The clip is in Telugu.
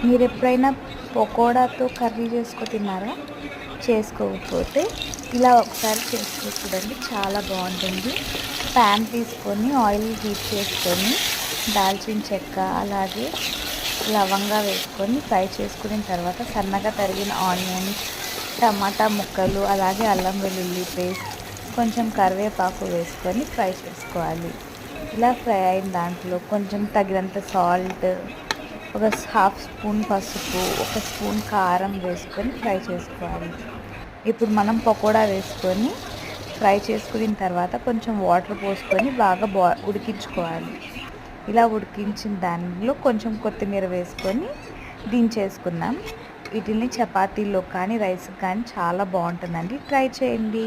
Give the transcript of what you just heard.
మీరు ఎప్పుడైనా పకోడాతో కర్రీ చేసుకో తిన్నారా? చేసుకోకపోతే ఇలా ఒకసారి చేసుకొని చూడండి, చాలా బాగుంటుంది. ప్యాన్ తీసుకొని ఆయిల్ హీట్ చేసుకొని దాల్చిన చెక్క అలాగే లవంగా వేసుకొని ఫ్రై చేసుకున్న తర్వాత సన్నగా తరిగిన ఆనియన్స్, టమాటా ముక్కలు అలాగే అల్లం వెల్లుల్లి పేస్ట్, కొంచెం కరివేపాకు వేసుకొని ఫ్రై చేసుకోవాలి. ఇలా ఫ్రై అయిన దాంట్లో కొంచెం తగినంత సాల్ట్, ఒక హాఫ్ స్పూన్ పసుపు, ఒక స్పూన్ కారం వేసుకొని ఫ్రై చేసుకోవాలి. ఇప్పుడు మనం పకోడా వేసుకొని ఫ్రై చేసుకున్న తర్వాత కొంచెం వాటర్ పోసుకొని బాగా ఉడికించుకోవాలి. ఇలా ఉడికించిన దానిలో కొంచెం కొత్తిమీర వేసుకొని దించేసుకుందాం. వీటిని చపాతీలో కానీ రైస్ కానీ చాలా బాగుంటుందండి. ట్రై చేయండి.